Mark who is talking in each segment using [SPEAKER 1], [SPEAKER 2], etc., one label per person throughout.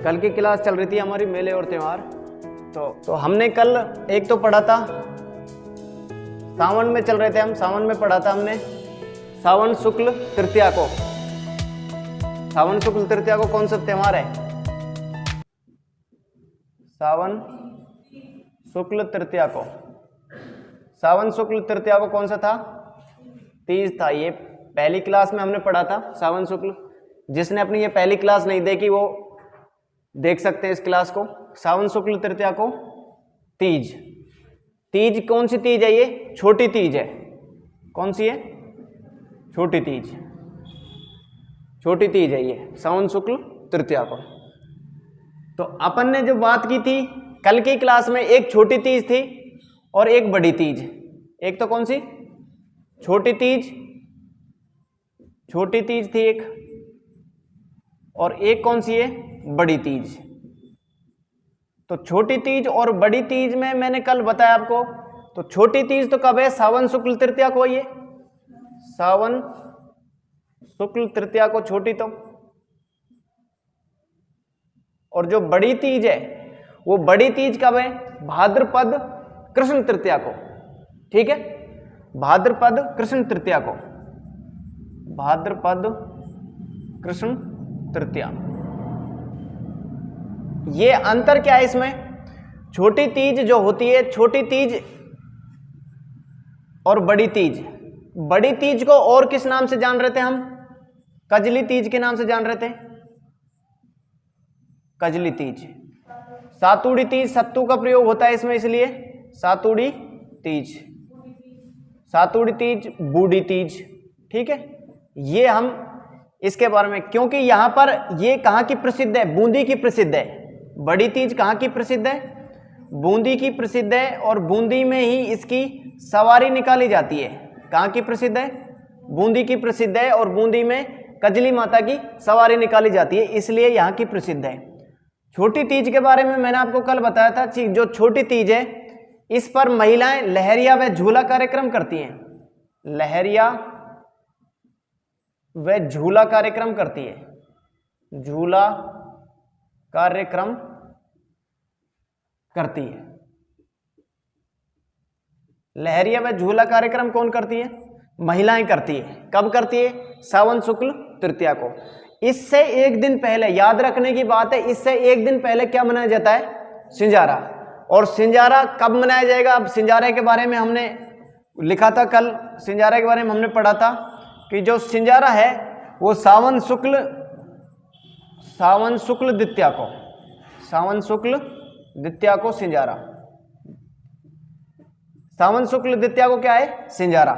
[SPEAKER 1] कल की क्लास चल रही थी हमारी मेले और त्योहार। तो हमने कल एक तो पढ़ा था, सावन में चल रहे थे हम, सावन में पढ़ा था हमने सावन शुक्ल तृतीया को। सावन शुक्ल तृतीया को कौन सा त्योहार है? सावन शुक्ल तृतीया को, सावन शुक्ल तृतीया को कौन सा था? तीज था। ये पहली क्लास में हमने पढ़ा था सावन शुक्ल। जिसने अपनी ये पहली क्लास नहीं देखी वो देख सकते हैं इस क्लास को। सावन शुक्ल तृतीया को तीज। तीज कौन सी तीज है? ये छोटी तीज है। कौन सी है? छोटी तीज। छोटी तीज है ये सावन शुक्ल तृतीया को। तो अपन ने जो बात की थी कल की क्लास में, एक छोटी तीज थी और एक बड़ी तीज। एक तो कौन सी? छोटी तीज, छोटी तीज थी एक, और एक कौन सी है? बड़ी तीज। तो छोटी तीज और बड़ी तीज में मैंने कल बताया आपको, तो छोटी तीज तो कब है? सावन शुक्ल तृतीया को। ये सावन शुक्ल तृतीया को छोटी तो, और जो बड़ी तीज है वो बड़ी तीज कब है? भाद्रपद कृष्ण तृतीया को। ठीक है, भाद्रपद कृष्ण तृतीया को, भाद्रपद कृष्ण तृतीया। ये अंतर क्या है इसमें? छोटी तीज जो होती है, छोटी तीज और बड़ी तीज। बड़ी तीज को और किस नाम से जान रहे थे हम? कजली तीज के नाम से जान रहे थे, कजली तीज। सातुड़ी तीज, सत्तू का प्रयोग होता है इसमें, इसलिए सातुड़ी तीज, सातुड़ी तीज, बूढ़ी तीज। ठीक है, ये हम इसके बारे में, क्योंकि यहां पर ये कहां की प्रसिद्ध है? बूंदी की प्रसिद्ध है। बड़ी तीज कहां की प्रसिद्ध है? बूंदी की प्रसिद्ध है, और बूंदी में ही इसकी सवारी निकाली जाती है। कहां की प्रसिद्ध है? बूंदी की प्रसिद्ध है, और बूंदी में कजली माता की सवारी निकाली जाती है, इसलिए यहां की प्रसिद्ध है। छोटी तीज के बारे में मैंने आपको कल बताया था, जो छोटी तीज है इस पर महिलाएं लहरिया व झूला कार्यक्रम करती हैं। लहरिया व झूला कार्यक्रम करती है, झूला कार्यक्रम करती है। लहरिया व झूला कार्यक्रम कौन करती है? महिलाएं करती है। कब करती है? सावन शुक्ल तृतीया को। इससे एक दिन पहले, याद रखने की बात है, इससे एक दिन पहले क्या मनाया जाता है? सिंजारा। और सिंजारा कब मनाया जाएगा? अब सिंजारे के बारे में हमने लिखा था कल, सिंजारे के बारे में हमने पढ़ा था कि जो सिंजारा है वो सावन शुक्ल द्वितीया को, सावन शुक्ल द्वितीया को सिंजारा। सावन शुक्ल द्वितीया को क्या है? सिंजारा।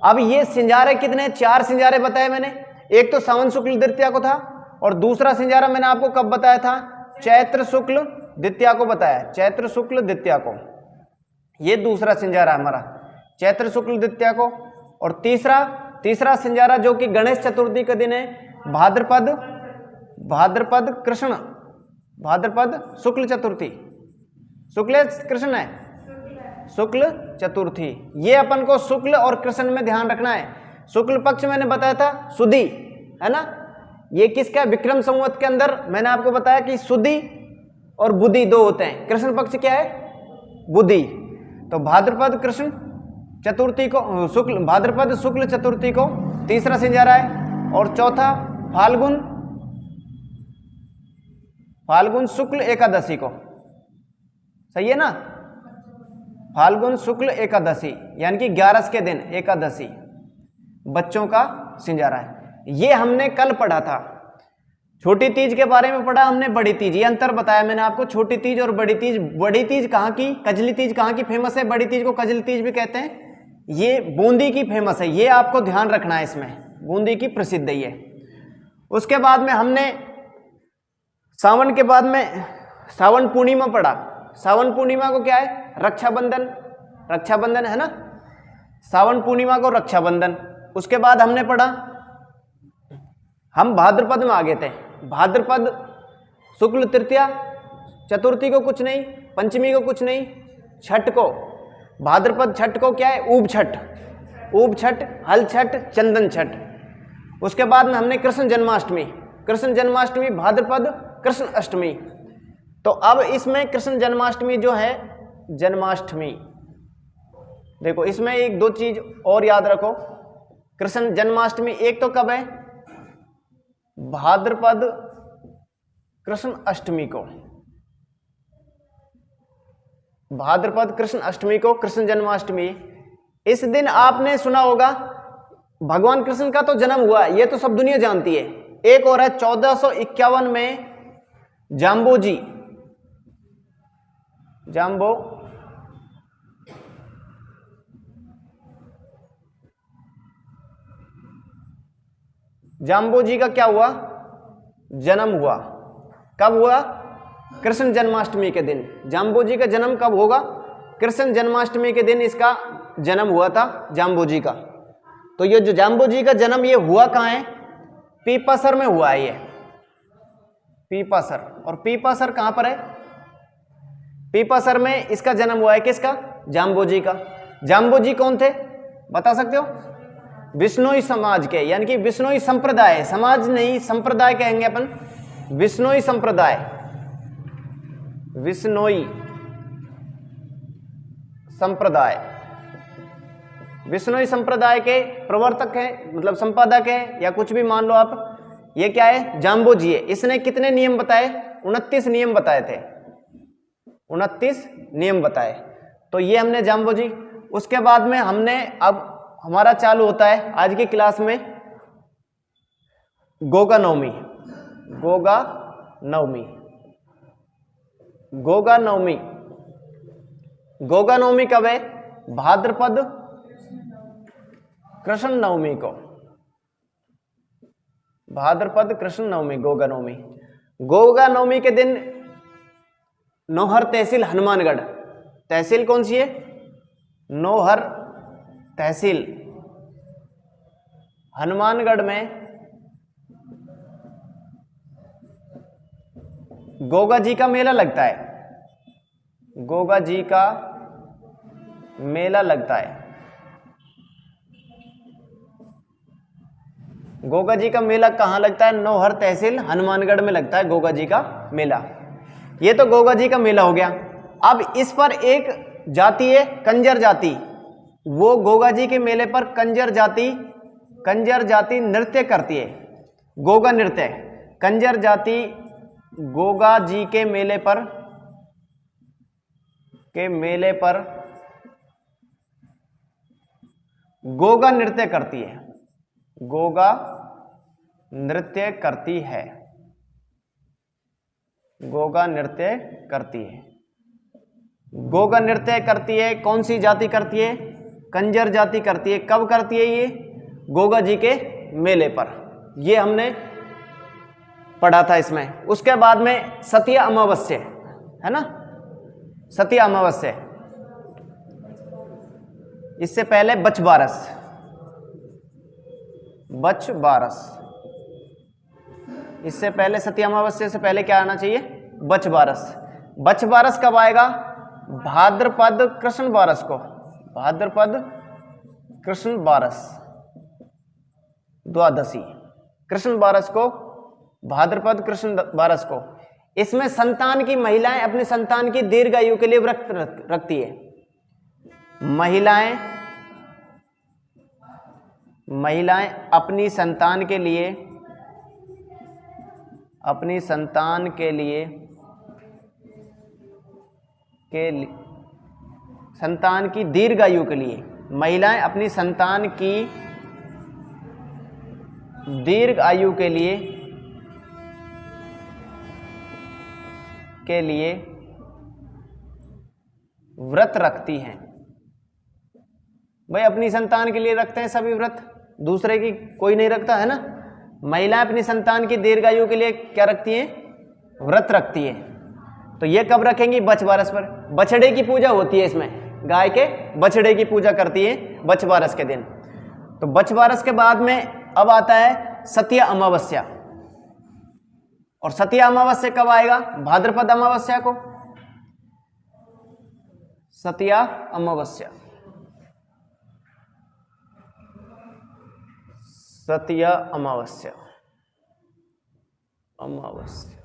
[SPEAKER 1] अब ये सिंजारे कितने? 4 सिंजारे बताए मैंने। एक तो सावन शुक्ल द्वितीया को था, और दूसरा सिंजारा मैंने आपको कब बताया था? चैत्र शुक्ल द्वितीया को बताया, चैत्र शुक्ल द्वितीया को। ये दूसरा सिंजारा हमारा, चैत्र शुक्ल द्वितीया को। और तीसरा सिंजारा जो कि गणेश चतुर्थी का दिन है, भाद्रपद कृष्ण, भाद्रपद शुक्ल चतुर्थी, शुक्ल कृष्ण है, शुक्ल चतुर्थी। ये अपन को शुक्ल और कृष्ण में ध्यान रखना है। शुक्ल पक्ष मैंने बताया था सुदी, है ना? ये किसका? विक्रम संवत के अंदर मैंने आपको बताया कि सुदी और बुधि 2 होते हैं। कृष्ण पक्ष क्या है? बुधि। तो भाद्रपद कृष्ण चतुर्थी को, भाद्रपद शुक्ल चतुर्थी को तीसरा सिंजारा है। और चौथा फाल्गुन शुक्ल एकादशी को। सही है ना? फाल्गुन शुक्ल एकादशी यानी कि 11 के दिन एकादशी बच्चों का सिंजारा है। ये हमने कल पढ़ा था। छोटी तीज के बारे में पढ़ा हमने, बड़ी तीज। ये अंतर बताया मैंने आपको, छोटी तीज और बड़ी तीज। बड़ी तीज कहाँ की? कजली तीज कहाँ की फेमस है? बड़ी तीज को कजली तीज भी कहते हैं। ये बूंदी की फेमस है, ये आपको ध्यान रखना है, इसमें बूंदी की प्रसिद्ध है ये। उसके बाद में हमने सावन के बाद में सावन पूर्णिमा पढ़ा। सावन पूर्णिमा को क्या है? रक्षाबंधन, रक्षाबंधन है ना? सावन पूर्णिमा को रक्षाबंधन। उसके बाद हमने पढ़ा, हम भाद्रपद में आ गए थे। भाद्रपद शुक्ल तृतीया, चतुर्थी को कुछ नहीं, पंचमी को कुछ नहीं, छठ को, भाद्रपद छठ को क्या है? ऊब छठ, ऊब छठ, हल छठ, चंदन छठ। उसके बाद में हमने कृष्ण जन्माष्टमी, कृष्ण जन्माष्टमी भाद्रपद कृष्ण अष्टमी। तो अब इसमें कृष्ण जन्माष्टमी जो है, जन्माष्टमी, देखो इसमें एक दो चीज और याद रखो। कृष्ण जन्माष्टमी एक तो कब है, भाद्रपद कृष्ण अष्टमी को, भाद्रपद कृष्ण अष्टमी को कृष्ण जन्माष्टमी। इस दिन आपने सुना होगा भगवान कृष्ण का तो जन्म हुआ, ये तो सब दुनिया जानती है। एक और है 1451 में जाम्बोजी, जाम्बोजी का क्या हुआ, जन्म हुआ। कब हुआ, कृष्ण जन्माष्टमी के दिन। जाम्बोजी का जन्म कब होगा, कृष्ण जन्माष्टमी के दिन इसका जन्म हुआ था जाम्बोजी का। तो ये जो जाम्बोजी का जन्म ये हुआ कहाँ है, पीपासर में हुआ है ये, पीपासर। और पीपासर कहां पर है, पीपासर में इसका जन्म हुआ है, किसका, जाम्बोजी का। जाम्बोजी कौन थे बता सकते हो, बिश्नोई समाज के, यानी कि बिश्नोई संप्रदाय, समाज नहीं संप्रदाय कहेंगे अपन, बिश्नोई संप्रदाय, बिश्नोई संप्रदाय, बिश्नोई संप्रदाय के प्रवर्तक हैं, मतलब संपादक है या कुछ भी मान लो आप। ये क्या है, जाम्बोजी है। इसने कितने नियम बताए, 29 नियम बताए थे, 29 नियम बताए। तो ये हमने जाम्बोजी। उसके बाद में हमने, अब हमारा चालू होता है आज की क्लास में गोगा नवमी, गोगा नवमी, गोगा नवमी। गोगा नवमी कब है, भाद्रपद कृष्ण नवमी को, भाद्रपद कृष्ण नवमी, गोगा नवमी। गोगा नवमी के दिन नौहर तहसील हनुमानगढ़, तहसील कौन सी है, नौहर तहसील हनुमानगढ़ में गोगा जी का मेला लगता है, गोगा जी का मेला लगता है। गोगा जी का मेला कहां लगता है, नौहर तहसील हनुमानगढ़ में लगता है गोगा जी का मेला। ये तो गोगा जी का मेला हो गया। अब इस पर एक जाति है कंजर जाति, वो गोगा जी के मेले पर कंजर जाति नृत्य करती है, गोगा नृत्य। कंजर जाति गोगा जी के मेले पर गोगा नृत्य करती है, गोगा नृत्य करती है, गोगा नृत्य करती है, गोगा नृत्य करती है। कौन सी जाति करती है, कंजर जाति करती है। कब करती है ये, गोगा जी के मेले पर, ये हमने पढ़ा था इसमें। उसके बाद में सतिया अमावस्या है ना, सतिया अमावस्या। इससे पहले बछबारस, बछबारस, इससे पहले सतिया अमावस्या से पहले क्या आना चाहिए, बछबारस। बछबारस कब आएगा, भाद्रपद कृष्ण बारस को, भाद्रपद कृष्ण बारस द्वादशी, कृष्ण बारस को, भाद्रपद कृष्ण बारस को। इसमें संतान की, महिलाएं अपने संतान की दीर्घ आयु के लिए व्रत रखती है। महिलाएं अपनी संतान के लिए, अपनी संतान के लिए संतान की दीर्घ आयु के लिए, महिलाएं अपनी संतान की दीर्घ आयु के लिए व्रत रखती हैं। भाई अपनी संतान के लिए रखते हैं सभी व्रत, दूसरे की कोई नहीं रखता है ना। महिलाएं अपनी संतान की दीर्घायु के लिए क्या रखती हैं, व्रत रखती है। तो ये कब रखेंगी, बछबारस पर। बछड़े की पूजा होती है इसमें, गाय के बछड़े की पूजा करती है बछबारस के दिन। तो बछबारस के बाद में अब आता है सतिया अमावस्या। और सतिया अमावस्या कब आएगा, भाद्रपद अमावस्या को, सतिया अमावस्या, सतिया अमावस्या, अमावस्या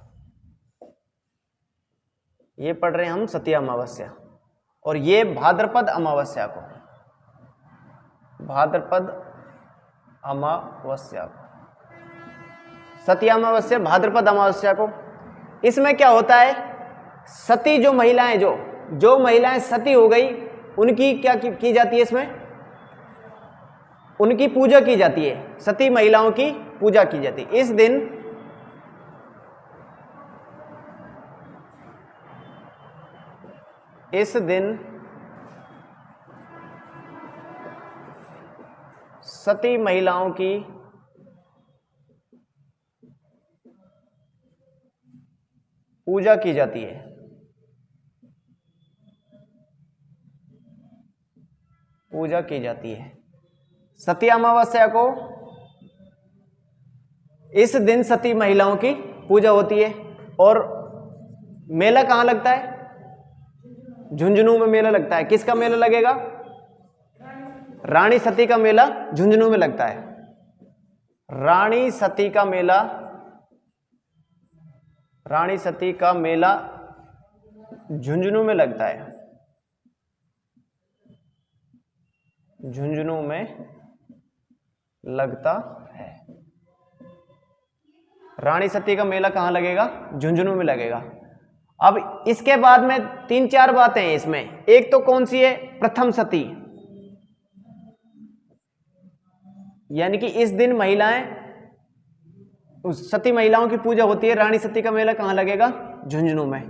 [SPEAKER 1] ये पढ़ रहे हैं हम सती अमावस्या, और ये भाद्रपद अमावस्या को, भाद्रपद अमावस्या को, सती अमावस्या भाद्रपद अमावस्या को। इसमें क्या होता है, सती जो महिलाएं, जो महिलाएं सती हो गई उनकी क्या की जाती है, इसमें उनकी पूजा की जाती है, सती महिलाओं की पूजा की जाती है। इस दिन सती महिलाओं की पूजा की जाती है। पूजा की जाती है सती अमावस्या को। इस दिन सती महिलाओं की पूजा होती है। और मेला कहां लगता है, झुंझुनू में मेला लगता है। किसका मेला लगेगा, रानी सती का मेला झुंझुनू में लगता है। रानी सती का मेला, रानी सती का मेला झुंझुनू में लगता है, झुंझुनू में लगता है। रानी सती का मेला कहां लगेगा, झुंझुनू में लगेगा। अब इसके बाद में 3-4 बातें हैं इसमें। एक तो कौन सी है, प्रथम सती, यानी कि इस दिन महिलाएं, सती महिलाओं की पूजा होती है। रानी सती का मेला कहां लगेगा, झुंझुनू में।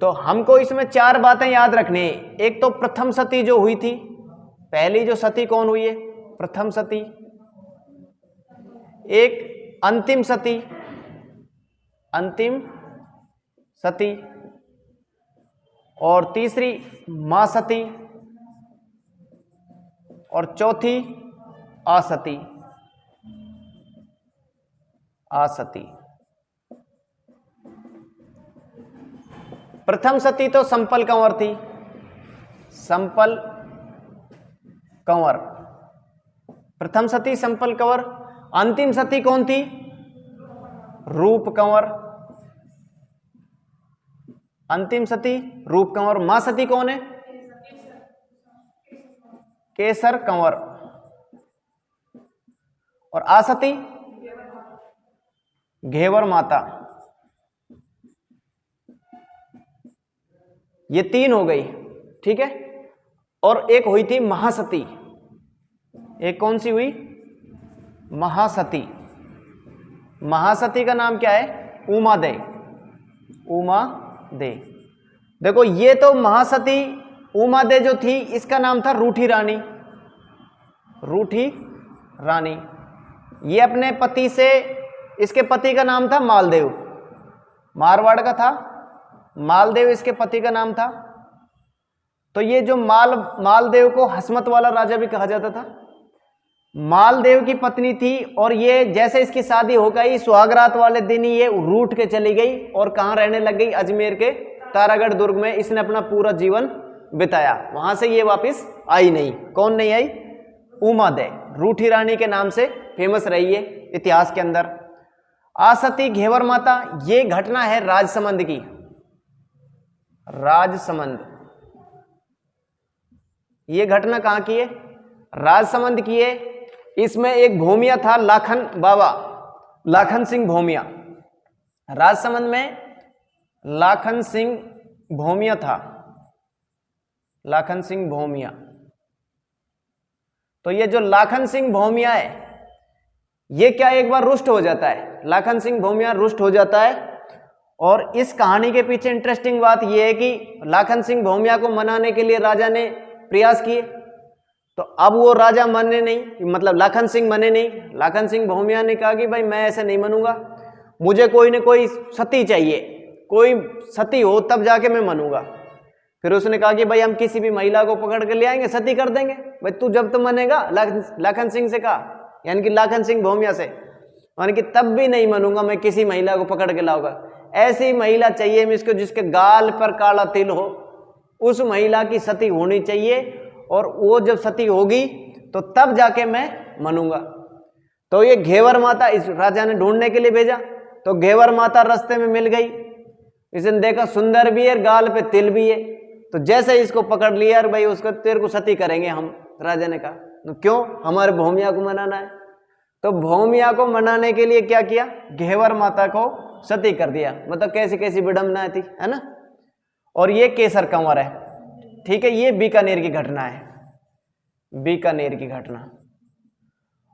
[SPEAKER 1] तो हमको इसमें 4 बातें याद रखनी है। एक तो प्रथम सती जो हुई थी, पहली जो सती कौन हुई है, प्रथम सती। एक अंतिम सती, अंतिम सती। और तीसरी मां सती, और चौथी आसती, आसती। प्रथम सती तो संपल कंवर थी, संपल कंवर, प्रथम सती संपल कंवर। अंतिम सती कौन थी, रूप कंवर, अंतिम सती रूप कंवर। मां सती कौन है, केसर कंवर। और आसती घेवर माता। ये 3 हो गई, ठीक है। और एक हुई थी महासती। एक कौन सी हुई, महासती। महासती का नाम क्या है, उमा दे, उमा दे। देखो ये तो महासती उमा दे जो थी, इसका नाम था रूठी रानी, रूठी रानी। ये अपने पति से, इसके पति का नाम था मालदेव, मारवाड़ का था मालदेव, इसके पति का नाम था। तो ये जो मालदेव को हसमत वाला राजा भी कहा जाता था, मालदेव की पत्नी थी। और ये जैसे इसकी शादी हो गई, सुहागरात वाले दिन ही ये रूठ के चली गई और कहाँ रहने लग गई, अजमेर के तारागढ़ दुर्ग में इसने अपना पूरा जीवन बिताया। वहां से ये वापस आई नहीं। कौन नहीं आई, उमा दे, रूठी रानी के नाम से फेमस रही है इतिहास के अंदर। आसती घेवर माता, ये घटना है राजसमंद की, राजसमंद। ये घटना कहां की है, राजसमंद की है। इसमें एक भोमिया था, लाखन बाबा, लाखन सिंह भोमिया। राजसमंद में लाखन सिंह भोमिया था, लाखन सिंह भोमिया। तो ये जो लाखन सिंह भोमिया है, ये क्या एक बार रुष्ट हो जाता है, लाखन सिंह भोमिया रुष्ट हो जाता है। और इस कहानी के पीछे इंटरेस्टिंग बात यह है कि लाखन सिंह भोमिया को मनाने के लिए राजा ने प्रयास किए, तो अब वो राजा माने नहीं, मतलब लाखन सिंह माने नहीं। लाखन सिंह भोमिया ने कहा कि भाई मैं ऐसे नहीं मानूंगा, मुझे कोई न कोई सती चाहिए, कोई सती हो तब जाके मैं मानूंगा। फिर उसने कहा कि भाई हम किसी भी महिला को पकड़ के ले आएंगे, सती कर देंगे। भाई तू जब तो मानेगा, लाखन सिंह से कहा, यानी कि लाखन सिंह भोमिया से, यानी कि तब भी नहीं मानूंगा मैं किसी महिला को पकड़ के लाऊंगा। ऐसी महिला चाहिए मुझको जिसके गाल पर काला तिल हो, उस महिला की सती होनी चाहिए। और वो जब सती होगी तो तब जाके मैं मानूंगा। तो ये घेवर माता इस राजा ने ढूंढने के लिए भेजा। तो घेवर माता रास्ते में मिल गई, इसने देखा सुंदर भी है, गाल पे तिल भी है, तो जैसे ही इसको पकड़ लिया, और भाई उसको तेरे को सती करेंगे हम। राजा ने कहा तो क्यों, हमारे भौमिया को मनाना है। तो भौमिया को मनाने के लिए क्या किया, घेवर माता को सती कर दिया। मतलब कैसी कैसी विडंबना थी, है ना। और ये केसर कंवर है, ठीक है, ये बीकानेर की घटना है, बीकानेर की घटना।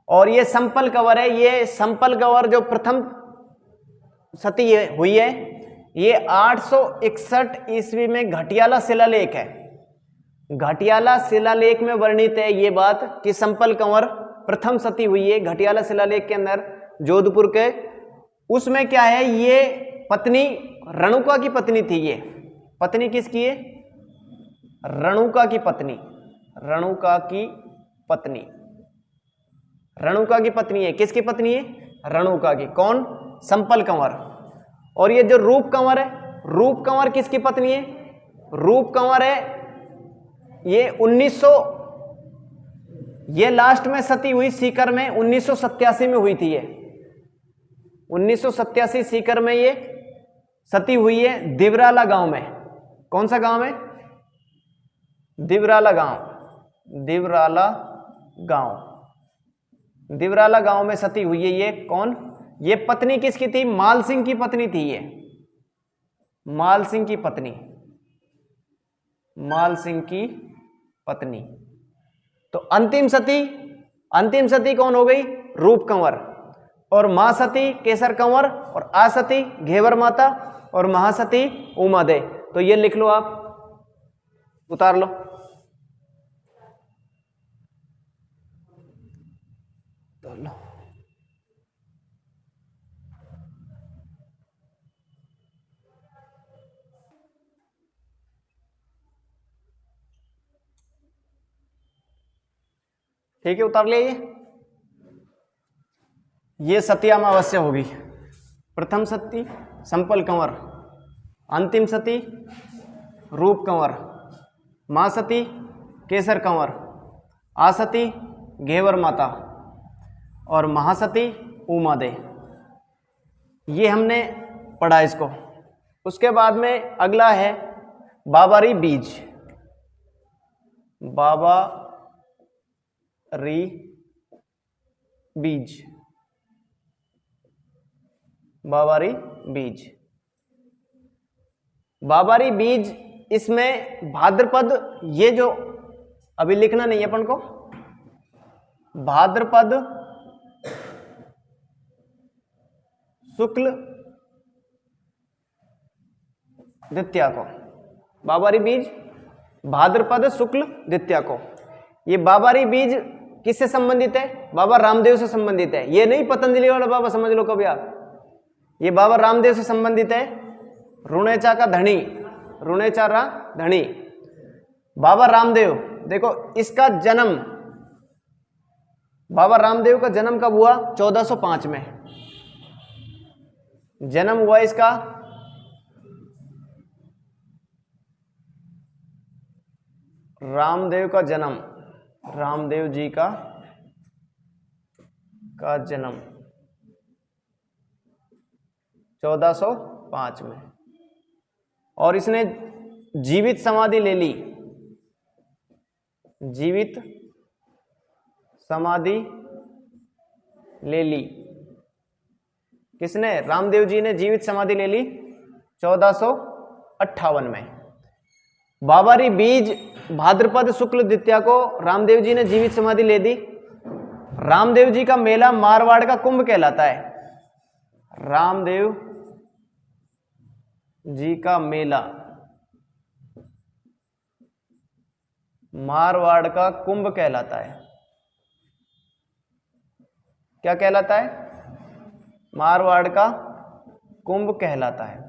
[SPEAKER 1] और ये संपल कंवर है, ये संपल कंवर जो प्रथम सती हुई है, ये 861 ईस्वी में घटियाला शिलालेख है। घटियाला शिलालेख में वर्णित है ये बात कि संपल कंवर प्रथम सती हुई है। घटियाला शिलालेख के अंदर जोधपुर के, उसमें क्या है, ये पत्नी रेणुका की पत्नी थी। ये पत्नी किसकी है, रेणुका की पत्नी, रेणुका की पत्नी, रेणुका की पत्नी है। किसकी पत्नी है, रेणुका की। कौन, संपल कंवर। और ये जो रूप कंवर है, रूप कंवर किसकी पत्नी है, रूप कंवर है ये 1900, ये लास्ट में सती हुई सीकर में 1987 में हुई थी। ये 1987 सीकर में ये सती हुई है, दिवराला गांव में। कौन सा गांव है, दिवराला गांव, दिवराला गांव, दिवराला गांव में सती हुई है। ये कौन, ये पत्नी किसकी थी, माल सिंह की पत्नी थी। ये माल सिंह की पत्नी, माल सिंह की पत्नी। तो अंतिम सती, अंतिम सती कौन हो गई, रूप कंवर। और महासती केसर कंवर, और आसती घेवर माता, और महासती उमा दे। तो ये लिख लो, आप उतार लो। तो लो, ठीक है, उतार लिया। ये सती अमावस्या होगी। प्रथम सती संपल कंवर, अंतिम सती रूप कंवर, महासती केसर कंवर, आसती घेवर माता, और महासती उमा दे। ये हमने पढ़ा इसको। उसके बाद में अगला है बाबारी बीज, बाबारी बीज, बाबारी बीज, बाबारी बीज। इसमें भाद्रपद, ये जो अभी लिखना नहीं है अपन को, भाद्रपद शुक्ल द्वितीया को, बाबारी बीज भाद्रपद शुक्ल द्वितीया को। ये बाबारी बीज किससे संबंधित है, बाबा रामदेव से संबंधित है। ये नहीं पतंजलि वाला बाबा, समझ लो कभी आप। ये बाबा रामदेव से संबंधित है, रुणेचा का धनी, रुणेचा रा धनी बाबा रामदेव। देखो इसका जन्म, बाबा रामदेव का जन्म कब हुआ, 1405 में जन्म हुआ इसका। रामदेव का जन्म, रामदेव जी का जन्म 1405 में। और इसने जीवित समाधि ले ली, जीवित समाधि ले ली। किसने, रामदेव जी ने जीवित समाधि ले ली 1458 में। बाबारी बीज भाद्रपद शुक्ल द्वितीया को रामदेव जी ने जीवित समाधि ले दी। रामदेव जी का मेला मारवाड़ का कुंभ कहलाता है। रामदेव जी का मेला मारवाड़ का कुंभ कहलाता है। क्या कहलाता है, मारवाड़ का कुंभ कहलाता है।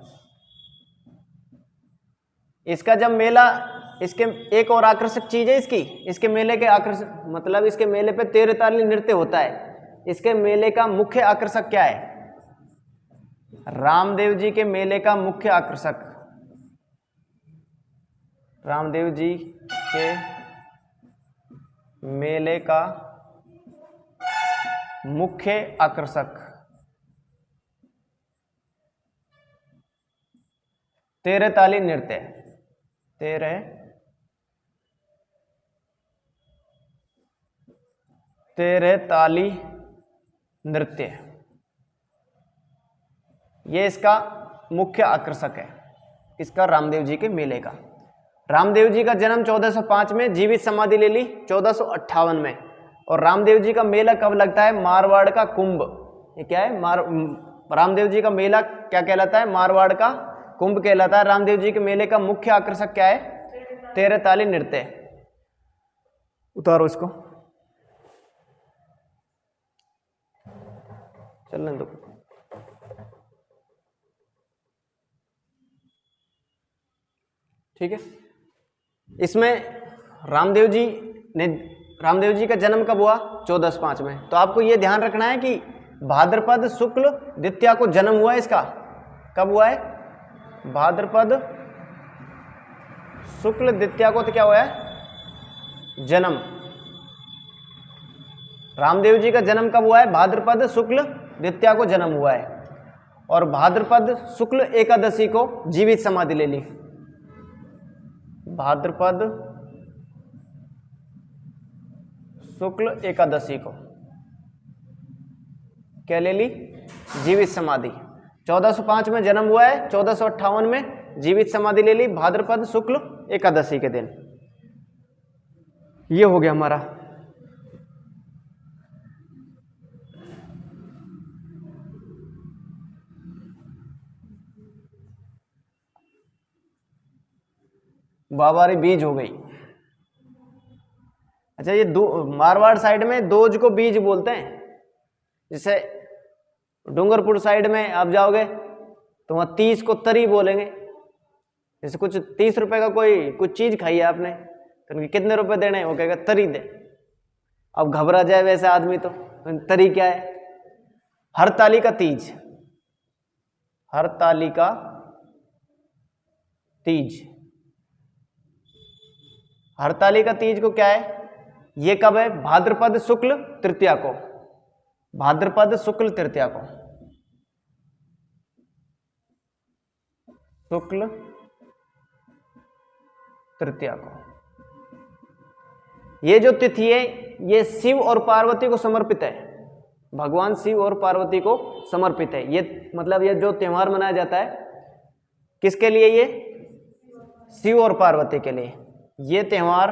[SPEAKER 1] इसका जब मेला, इसके एक और आकर्षक चीज है इसके मेले के आकर्षक, मतलब इसके मेले पे 13 ताली नृत्य होता है। इसके मेले का मुख्य आकर्षक क्या है, रामदेव जी के मेले का मुख्य आकर्षक, रामदेव जी के मेले का मुख्य आकर्षक तेरह ताली नृत्य, तेरह ताली नृत्य, ये इसका मुख्य आकर्षक है, इसका रामदेव जी के मेले का। रामदेव जी का जन्म 1405 में, जीवित समाधि ले ली 1458 में। और रामदेव जी का मेला कब लगता है? मारवाड़ का कुंभ। ये क्या है? रामदेव जी का मेला क्या कहलाता है? मारवाड़ का कुंभ कहलाता है। रामदेव जी के मेले का मुख्य आकर्षक क्या है? तेरह ताली नृत्य। उतारो इसको, चलने दो। ठीक है, इसमें रामदेव जी का जन्म कब हुआ? 1405 में। तो आपको यह ध्यान रखना है कि भाद्रपद शुक्ल द्वितीया को जन्म हुआ है इसका। कब हुआ है? भाद्रपद शुक्ल द्वितीया को तो क्या हुआ है? जन्म। रामदेव जी का जन्म कब हुआ है? भाद्रपद शुक्ल द्वितीया को जन्म हुआ है। और भाद्रपद शुक्ल एकादशी को जीवित समाधि ले ली। भाद्रपद शुक्ल एकादशी को क्या ले ली? जीवित समाधि। 1405 में जन्म हुआ है, 1458 में जीवित समाधि ले ली भाद्रपद शुक्ल एकादशी के दिन। ये हो गया हमारा। बाबारी बीज हो गई। अच्छा, ये मारवाड़ साइड में दोज को बीज बोलते हैं। जैसे डूंगरपुर साइड में आप जाओगे तो वहां 30 को तरी बोलेंगे। जैसे कुछ 30 रुपए का कोई कुछ चीज खाई है आपने, तो कितने रुपए देने हैं? वो कहेगा तरी दे। अब घबरा जाए वैसे आदमी तो तरी क्या है? हरताली का तीज, हरताली का तीज। हरताली का तीज को क्या है? ये कब है? भाद्रपद शुक्ल तृतीया को। भाद्रपद शुक्ल तृतीया को, शुक्ल तृतीया को। ये जो तिथि है ये शिव और पार्वती को समर्पित है। भगवान शिव और पार्वती को समर्पित है। ये मतलब ये जो त्योहार मनाया जाता है किसके लिए? ये शिव और पार्वती के लिए। ये त्योहार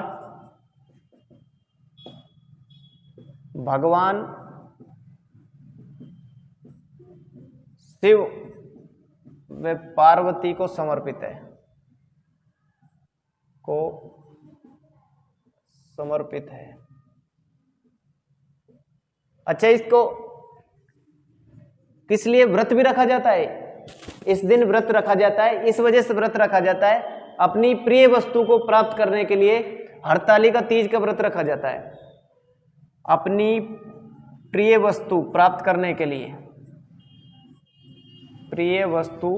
[SPEAKER 1] भगवान शिव व पार्वती को समर्पित है, को समर्पित है। अच्छा, इसको किस लिए व्रत भी रखा जाता है? इस दिन व्रत रखा जाता है, इस वजह से व्रत रखा जाता है, अपनी प्रिय वस्तु को प्राप्त करने के लिए हरताली का तीज का व्रत रखा जाता है। अपनी प्रिय वस्तु प्राप्त करने के लिए, प्रिय वस्तु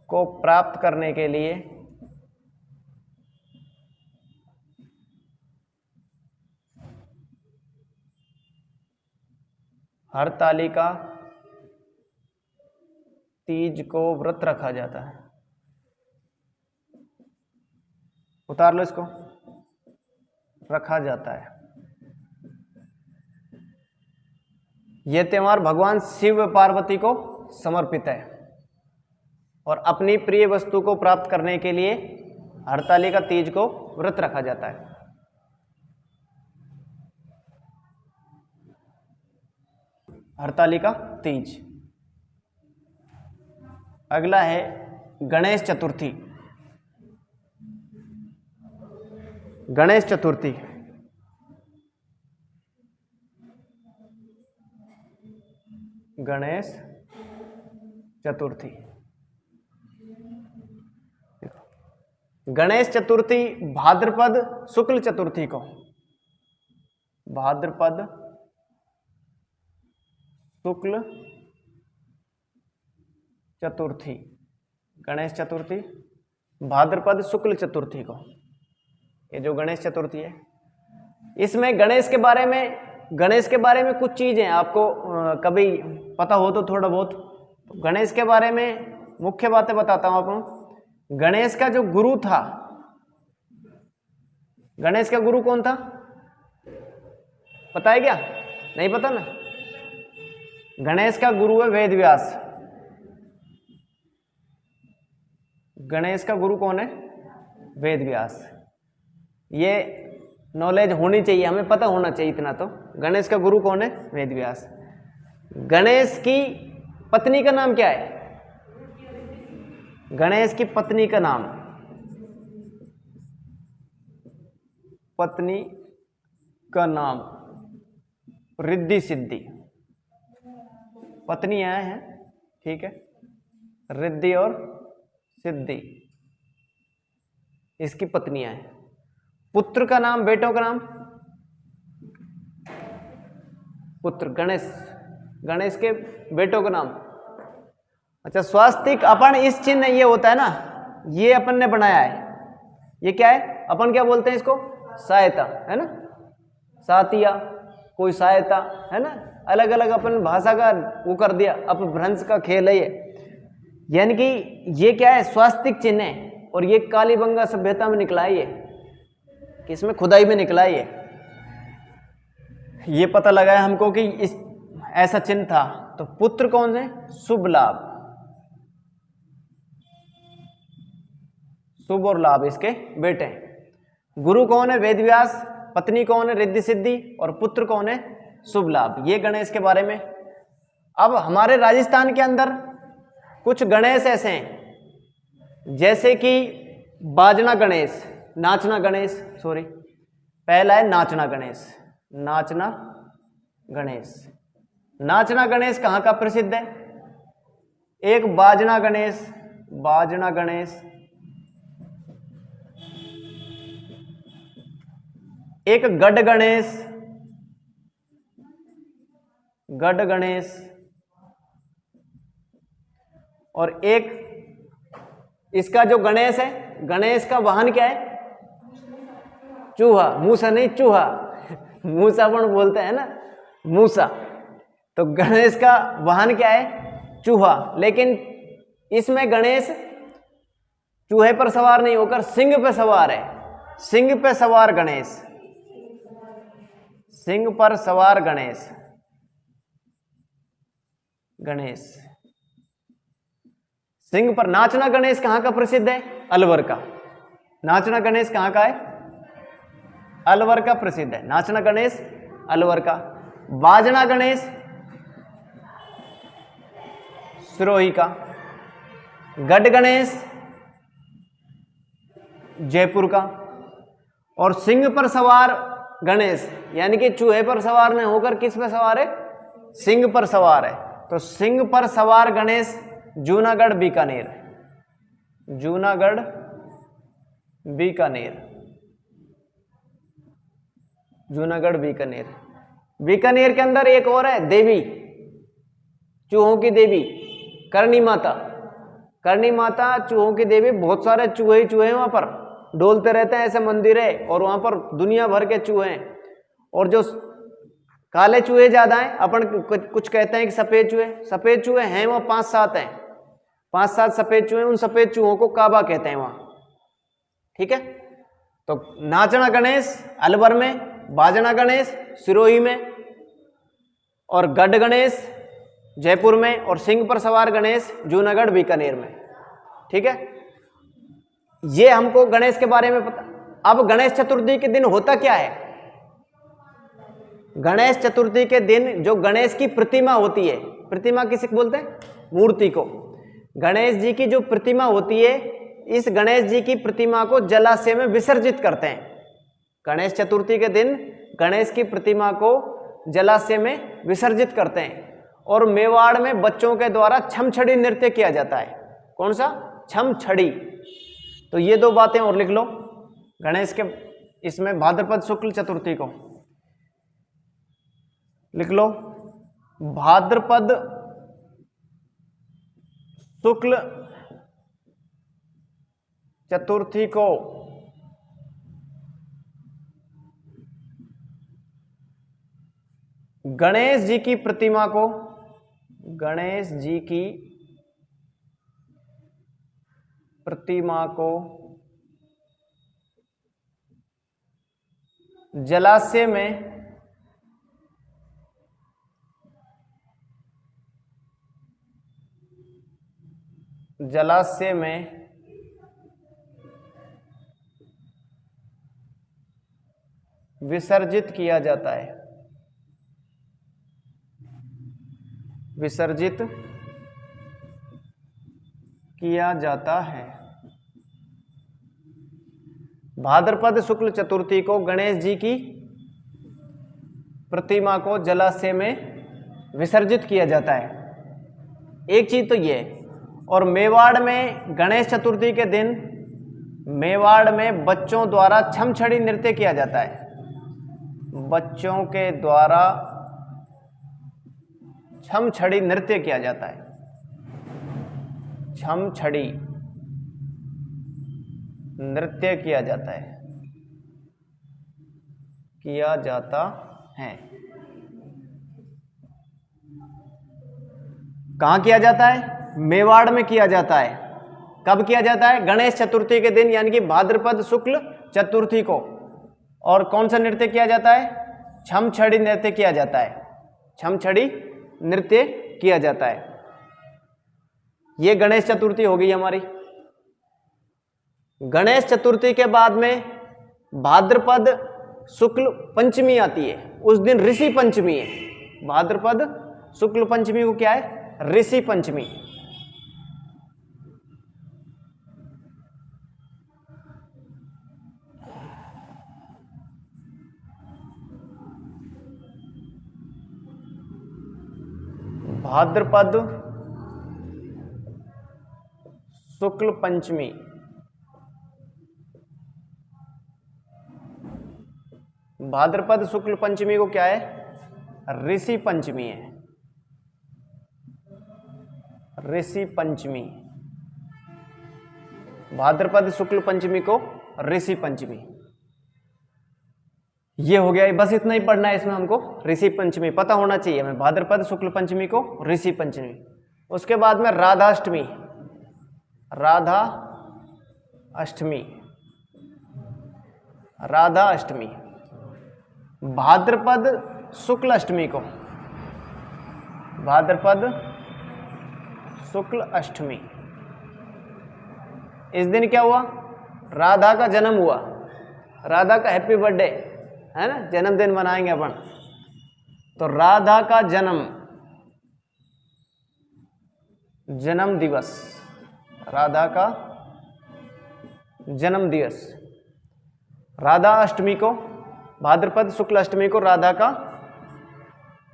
[SPEAKER 1] को प्राप्त करने के लिए हरताली का तीज को व्रत रखा जाता है। उतार लो इसको, रखा जाता है। यह त्योहार भगवान शिव पार्वती को समर्पित है और अपनी प्रिय वस्तु को प्राप्त करने के लिए हरताली का तीज को व्रत रखा जाता है। हरताली का तीज। अगला है गणेश चतुर्थी। गणेश चतुर्थी, गणेश चतुर्थी। गणेश चतुर्थी भाद्रपद शुक्ल चतुर्थी को, भाद्रपद शुक्ल चतुर्थी, गणेश चतुर्थी भाद्रपद शुक्ल चतुर्थी को, ये जो गणेश चतुर्थी है, इसमें गणेश के बारे में कुछ चीजें आपको कभी पता हो तो थोड़ा बहुत। तो गणेश के बारे में मुख्य बातें बताता हूं आपको। गणेश का जो गुरु था, गणेश का गुरु कौन था पता है क्या? नहीं पता ना? गणेश का गुरु है वेद व्यास। गणेश का गुरु कौन है? वेद व्यास। ये नॉलेज होनी चाहिए, हमें पता होना चाहिए इतना तो। गणेश का गुरु कौन है? वेद व्यास। गणेश की पत्नी का नाम क्या है? गणेश की पत्नी का नाम, पत्नी का नाम रिद्धि सिद्धि। पत्नी आए हैं, ठीक है, रिद्धि और सिद्धि इसकी पत्नियां हैं। पुत्र का नाम, बेटों का नाम, पुत्र गणेश, गणेश के बेटों का नाम। अच्छा, स्वास्तिक अपन इस चिन्ह ये होता है ना, ये अपन ने बनाया है। ये क्या है? अपन क्या बोलते हैं इसको? सहायता, है ना? सातिया, कोई सहायता, है ना? अलग अलग अपन भाषा का वो कर दिया, अपभ्रंश का खेल है ये। यानी कि ये क्या है? स्वास्तिक चिन्ह है। और ये कालीबंगा सभ्यता में निकला है, ये किसमें? खुदाई में निकला है ये पता लगा है हमको कि इस ऐसा चिन्ह था। तो पुत्र कौन है? शुभ लाभ, शुभ और लाभ इसके बेटे। गुरु कौन है? वेद व्यास। पत्नी कौन है? रिद्धि सिद्धि। और पुत्र कौन है? शुभ लाभ। ये गणेश के बारे में। अब हमारे राजस्थान के अंदर कुछ गणेश ऐसे हैं, जैसे कि बाजना गणेश, नाचना गणेश, सॉरी, पहला है नाचना गणेश। नाचना गणेश, नाचना गणेश कहाँ का प्रसिद्ध है? एक बाजना गणेश, बाजना गणेश, एक गढ़ गणेश, गढ़ गणेश, और एक इसका जो गणेश है, गणेश का वाहन क्या है? चूहा, मूसा नहीं, चूहा। मूसा अपन बोलते हैं ना, मूसा। तो गणेश का वाहन क्या है? चूहा। लेकिन इसमें गणेश चूहे पर सवार नहीं होकर सिंह पे सवार है। सिंह पे सवार गणेश, सिंह पर सवार गणेश, गणेश सिंह पर। नाचना गणेश कहां का प्रसिद्ध है? अलवर का। नाचना गणेश कहां का है? अलवर का प्रसिद्ध है। नाचना गणेश अलवर का। बाजना गणेश सिरोही का। गढ़ गणेश जयपुर का। और सिंह पर सवार गणेश, यानी कि चूहे पर सवार नहीं होकर किस पर सवार है? सिंह पर सवार है। तो सिंह पर सवार गणेश जूनागढ़ बीकानेर, जूनागढ़ बीकानेर, जूनागढ़ बीकानेर। बीकानेर के अंदर एक और है देवी, चूहों की देवी, करणी माता। करणी माता चूहों की देवी। बहुत सारे चूहे ही चूहे वहां पर डोलते रहते हैं, ऐसे मंदिर है, और वहां पर दुनिया भर के चूहे हैं। और जो काले चूहे ज्यादा हैं, अपन कुछ कहते हैं कि सफेद चूहे, सफेद चूहे हैं वहां 5-7 हैं, 5-7 सफेद चूहे। उन सफेद चूहों को काबा कहते हैं वहां, ठीक है। तो नाचना गणेश अलवर में, बाजना गणेश सिरोही में, और गढ़ गणेश जयपुर में, और सिंह पर सवार गणेश जूनागढ़ बीकानेर में, ठीक है। ये हमको गणेश के बारे में पता। अब गणेश चतुर्थी के दिन होता क्या है? गणेश चतुर्थी के दिन जो गणेश की प्रतिमा होती है, प्रतिमा किसे बोलते हैं? मूर्ति को। गणेश जी की जो प्रतिमा होती है, इस गणेश जी की प्रतिमा को जलाशय में विसर्जित करते हैं। गणेश चतुर्थी के दिन गणेश की प्रतिमा को जलाशय में विसर्जित करते हैं। और मेवाड़ में बच्चों के द्वारा छमछड़ी नृत्य किया जाता है। कौन सा? छमछड़ी। तो ये 2 बातें और लिख लो गणेश के इसमें। भाद्रपद शुक्ल चतुर्थी को लिख लो, भाद्रपद शुक्ल चतुर्थी को गणेश जी की प्रतिमा को, गणेश जी की प्रतिमा को जलाशय में विसर्जित किया जाता है। विसर्जित किया जाता है। भाद्रपद शुक्ल चतुर्थी को गणेश जी की प्रतिमा को जलाशय में विसर्जित किया जाता है। एक चीज तो ये है। और मेवाड़ में गणेश चतुर्थी के दिन मेवाड़ में बच्चों द्वारा छमछड़ी नृत्य किया जाता है। बच्चों के द्वारा छमछड़ी नृत्य किया जाता है। छमछड़ी नृत्य किया जाता है। कहां किया जाता है? मेवाड़ में किया जाता है। कब किया जाता है? गणेश चतुर्थी के दिन, यानी कि भाद्रपद शुक्ल चतुर्थी को। और कौन सा नृत्य किया जाता है? छमछड़ी नृत्य किया जाता है। छमछड़ी नृत्य किया जाता है। यह गणेश चतुर्थी हो गई हमारी। गणेश चतुर्थी के बाद में भाद्रपद शुक्ल पंचमी आती है। उस दिन ऋषि पंचमी है। भाद्रपद शुक्ल पंचमी को क्या है? ऋषि पंचमी। भाद्रपद शुक्ल पंचमी, भाद्रपद शुक्ल पंचमी को क्या है? ऋषि पंचमी है। ऋषि पंचमी, भाद्रपद शुक्ल पंचमी को ऋषि पंचमी। ये हो गया। बस इतना ही पढ़ना है इसमें हमको। ऋषि पंचमी पता होना चाहिए हमें। भाद्रपद शुक्ल पंचमी को ऋषि पंचमी। उसके बाद में राधाष्टमी। राधा अष्टमी, राधा अष्टमी। भाद्रपद शुक्ल अष्टमी को, भाद्रपद शुक्ल अष्टमी। इस दिन क्या हुआ? राधा का जन्म हुआ। राधा का हैप्पी बर्थडे है ना, जन्मदिन मनाएंगे अपन। तो राधा का जन्म, जन्म दिवस, राधा का जन्म दिवस। राधा अष्टमी को, भाद्रपद शुक्ल अष्टमी को राधा का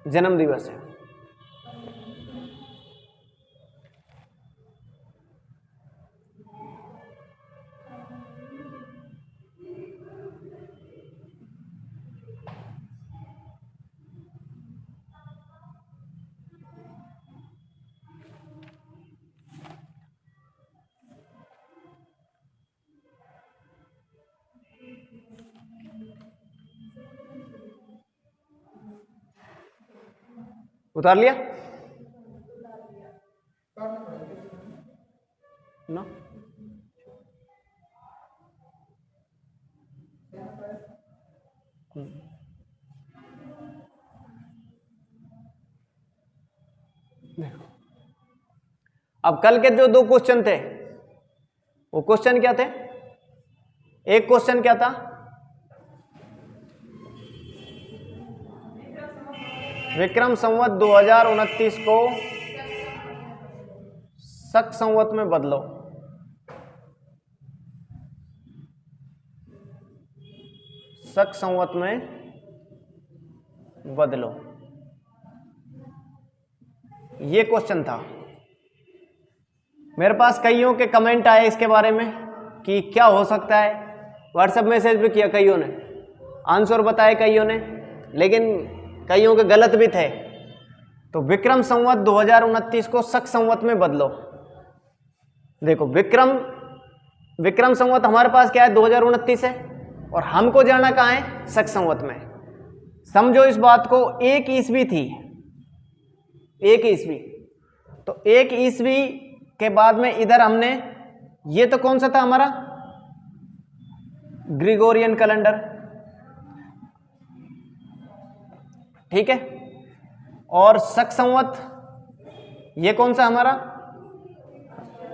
[SPEAKER 1] जन्म दिवस है। उतार लिया ना? देखो, अब कल के जो दो क्वेश्चन थे, वो क्वेश्चन क्या थे? एक क्वेश्चन क्या था? विक्रम संवत 2029 को शक संवत में बदलो। शक संवत में बदलो, ये क्वेश्चन था। मेरे पास कईयों के कमेंट आए इसके बारे में कि क्या हो सकता है। व्हाट्सएप मैसेज भी किया कईयों ने, आंसर बताए कईयों ने, लेकिन कईयों के गलत भी थे। तो विक्रम संवत 2029 को शक संवत में बदलो। देखो, विक्रम संवत हमारे पास क्या है? 2029 है, और हमको जाना कहाँ है? शक संवत में। समझो इस बात को, 1 ईस्वी थी, 1 ईस्वी। तो 1 ईस्वी के बाद में इधर हमने ये तो कौन सा था हमारा, ग्रिगोरियन कैलेंडर, ठीक है। और शक संवत ये कौन सा हमारा,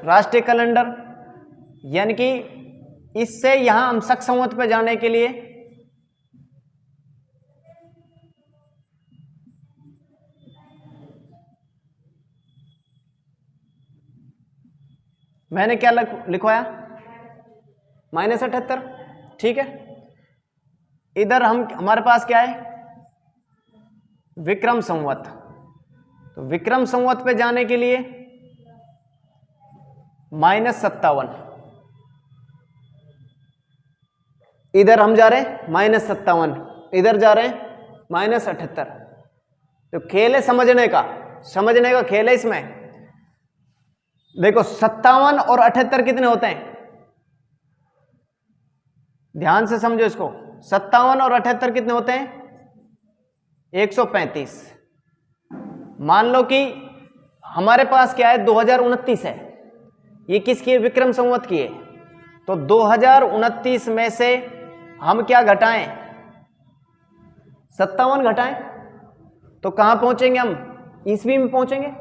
[SPEAKER 1] राष्ट्रीय कैलेंडर। यानी कि इससे यहां हम शक संवत पे जाने के लिए मैंने क्या लिखवाया, -78, ठीक है। इधर हमारे पास क्या है, विक्रम संवत। तो विक्रम संवत पे जाने के लिए -57, इधर हम जा रहे हैं -57, इधर जा रहे हैं -78। तो खेल है समझने का खेल है इसमें। देखो 57 और 78 कितने होते हैं, ध्यान से समझो इसको। 57 और 78 कितने होते हैं, 135। मान लो कि हमारे पास क्या है, 2029 है, ये किसकी है, विक्रम संवत की है। तो 2029 में से हम क्या घटाएं, 57 घटाएं, तो कहां पहुंचेंगे हम, ईस्वी में पहुंचेंगे।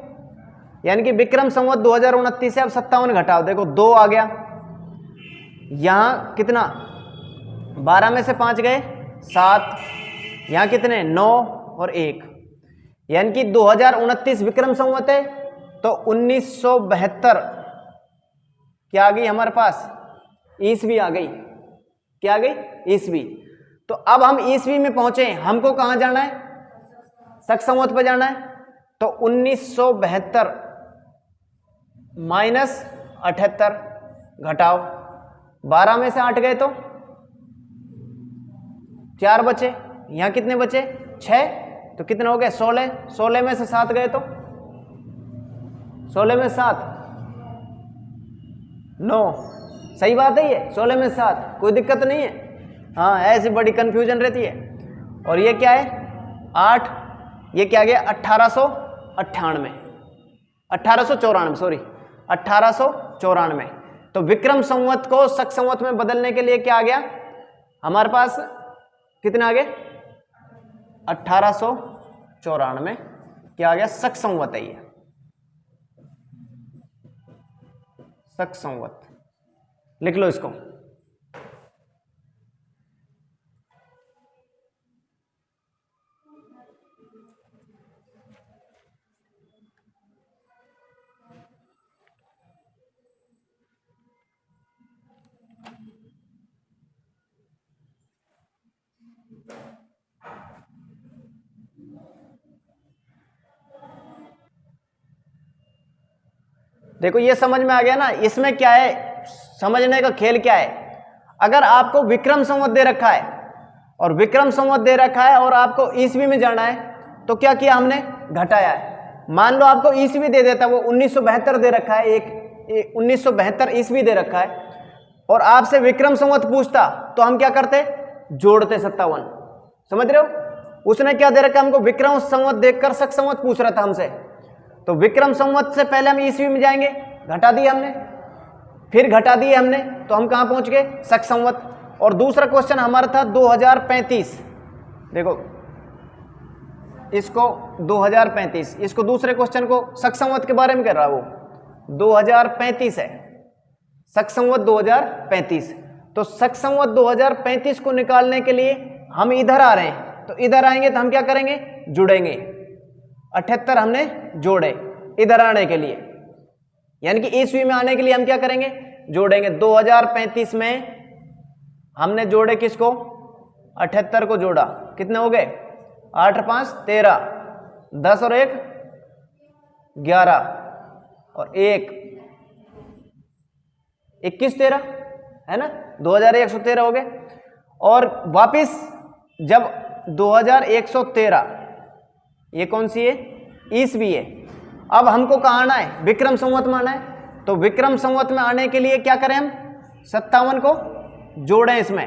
[SPEAKER 1] यानी कि विक्रम संवत 2029 से अब 57 घटाओ, देखो 2 आ गया, यहां कितना, 12 में से 5 गए 7, यहां कितने 9 और 1, यानी कि 2029 विक्रम संवत है। तो 1972 क्या आ गई हमारे पास, ईस्वी आ गई, क्या आ गई, ईस्वी। तो अब हम ईस्वी में पहुंचे, हमको कहां जाना है, शक संवत पे जाना है। तो 1972 -78 घटाओ, 12 में से 8 गए तो 4 बचे, यहां कितने बचे 6, तो कितने हो गए 16, 16 में से 7 गए तो 16 में 7 9, सही बात है ये, 16 में 7 कोई दिक्कत नहीं है। हाँ ऐसी बड़ी कंफ्यूजन रहती है। और ये क्या है 8, ये क्या गया 1898, 1894, सॉरी 1894। तो विक्रम संवत को शक संवत में बदलने के लिए क्या आ गया हमारे पास, कितना आ गया 1894, क्या आ गया शक संवत है, ये शक संवत, लिख लो इसको। देखो ये समझ में आ गया ना, इसमें क्या है, समझने का खेल क्या है। अगर आपको विक्रम संवत दे रखा है और विक्रम संवत दे रखा है और आपको ईस्वी में जाना है, तो क्या किया हमने, घटाया है। मान लो आपको ईस्वी दे देता, वो 1972 दे रखा है, एक 1972 ईस्वी दे रखा है, और आपसे विक्रम संवत पूछता, तो हम क्या करते, जोड़ते 57। समझ रहे हो, उसने क्या दे रखा हमको, विक्रम संवत देखकर शक संवत पूछ रहा था हमसे, तो विक्रम संवत से पहले हम ईस्वी में जाएंगे, घटा दिए हमने, फिर घटा दिए हमने, तो हम कहां पहुंच गए, शक संवत। और दूसरा क्वेश्चन हमारा था 2035, देखो इसको 2035, इसको दूसरे क्वेश्चन को शक संवत के बारे में कर रहा है, वो 2035 है, शक संवत 2035। तो शक संवत 2035 को निकालने के लिए हम इधर आ रहे हैं, तो इधर आएंगे तो हम क्या करेंगे, जुड़ेंगे, 78 हमने जोड़े इधर आने के लिए, यानी कि ईस्वी में आने के लिए हम क्या करेंगे, जोड़ेंगे। 2035 में हमने जोड़े किसको, 78 को जोड़ा, कितने हो गए 8 और 5 13, 10 और 1 11 और 1 21 13 है ना, 2113 हो गए। और वापिस जब 2113, ये कौन सी है, ईस्वी है। अब हमको कहाँ आना है, विक्रम संवत में आना है। तो विक्रम संवत में आने के लिए क्या करें हम, 57 को जोड़ें, इसमें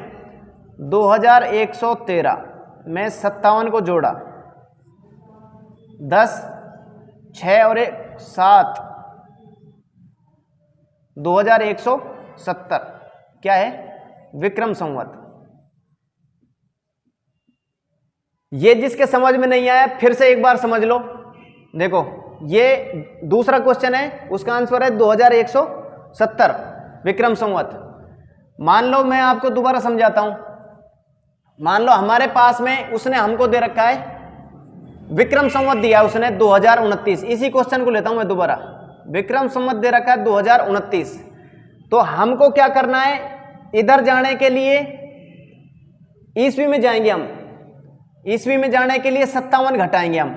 [SPEAKER 1] 2113 में 57 को जोड़ा, 10 6 और 1 7, 2113 1970 क्या है? विक्रम संवत। ये जिसके समझ में नहीं आया फिर से एक बार समझ लो। देखो ये दूसरा क्वेश्चन है, उसका आंसर है 2170 विक्रम संवत। मान लो मैं आपको दोबारा समझाता हूं। मान लो हमारे पास में उसने हमको दे रखा है विक्रम संवत दिया है उसने 2029। इसी क्वेश्चन को लेता हूं मैं दोबारा। विक्रम संवत दे रखा है 2029। तो हमको क्या करना है? इधर जाने के लिए ईस्वी में जाएंगे हम। ईस्वी में जाने के लिए 57 घटाएंगे हम।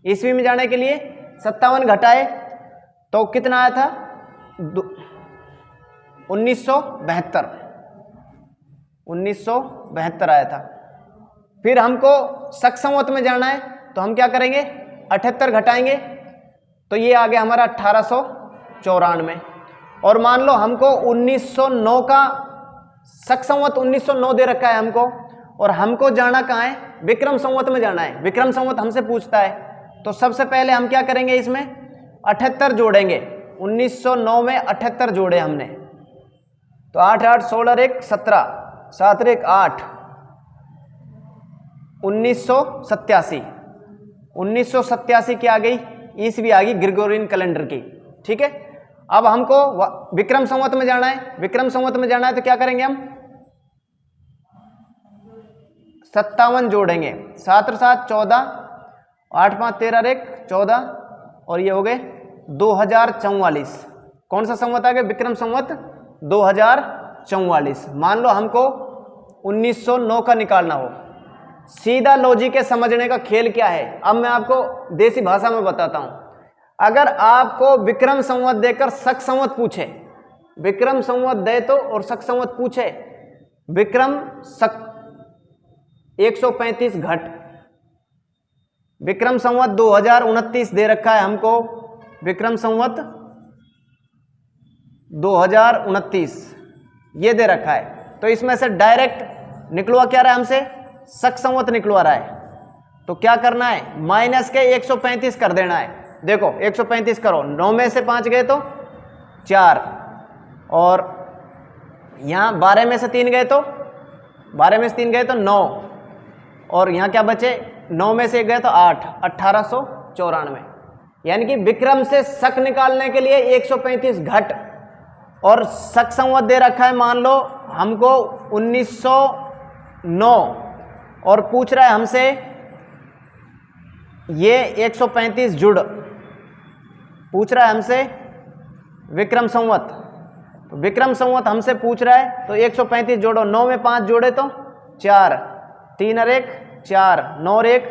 [SPEAKER 1] ईस्वी में जाने के लिए 57 घटाए तो कितना आया था? 1972 आया था। फिर हमको शक संवत में जाना है तो हम क्या करेंगे? 78 घटाएंगे तो ये आ गया हमारा 1894। और मान लो हमको 1909 का शक संवत 1909 दे रखा है हमको, और हमको जाना कहाँ है? विक्रम संवत में जाना है। विक्रम संवत हमसे पूछता है तो सबसे पहले हम क्या करेंगे? इसमें 78 जोड़ेंगे। 1909 में 78 जोड़े हमने तो 8 8 16 1 17 7 1 8 1987। 1987 की आ गई, ईस्वी आ गई ग्रेगोरियन कैलेंडर की। ठीक है, अब हमको विक्रम संवत में जाना है। विक्रम संवत में जाना है तो क्या करेंगे? हम 57 जोड़ेंगे। 7 7 14 8 5 13 1 14 और ये हो गए 2044। कौन सा संवत आ गया? विक्रम संवत 2044। मान लो हमको 1909 का निकालना हो। सीधा लॉजिक के समझने का खेल क्या है, अब मैं आपको देसी भाषा में बताता हूं। अगर आपको विक्रम संवत देकर शक संवत पूछे, विक्रम संवत दे तो और शक संवत पूछे, विक्रम शक 135 घट, विक्रम संवत 2029 दे रखा है हमको। विक्रम संवत 2029 ये दे रखा है, तो इसमें से डायरेक्ट निकलवा क्या रहा है हमसे? शक संवत निकलवा रहा है। तो क्या करना है? माइनस के 135 कर देना है। देखो 135 करो, 9 में से 5 गए तो 4, और यहाँ 12 में से 3 गए तो 12 में से 3 गए तो 9, और यहाँ क्या बचे? 9 में से 1 गए तो 8, 1894। यानी कि विक्रम से शक निकालने के लिए 135 घट, और शक संवत दे रखा है मान लो हमको 1909, और पूछ रहा है हमसे ये 135 जुड़, पूछ रहा है हमसे विक्रम संवत। तो विक्रम संवत हमसे पूछ रहा है तो 135 जोड़ो। 9 में 5 जोड़े तो 4, 3 और 1 4, 9 और 1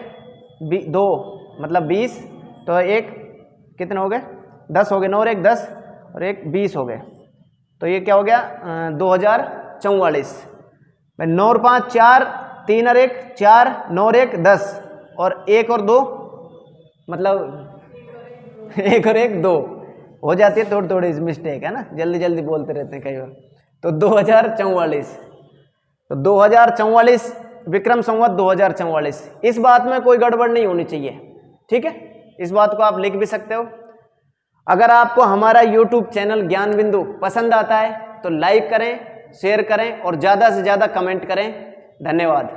[SPEAKER 1] 2 मतलब 20, तो 1 कितने हो गए? 10 हो गए। 9 और 1 10 और 1 20 हो गए। तो ये क्या हो गया? 2044। 9 और 5 4, 3 और 1 4, 9 और 1 10, और 1 और 2 मतलब 1 और 1 2 हो जाती है। थोड़ी थोड़ी मिस्टेक है ना, जल्दी जल्दी बोलते रहते हैं कई बार। तो 2044, तो 2044 विक्रम संवत 2044। इस बात में कोई गड़बड़ नहीं होनी चाहिए। ठीक है, इस बात को आप लिख भी सकते हो। अगर आपको हमारा YouTube चैनल ज्ञान बिंदु पसंद आता है तो लाइक करें, शेयर करें और ज़्यादा से ज़्यादा कमेंट करें। धन्यवाद।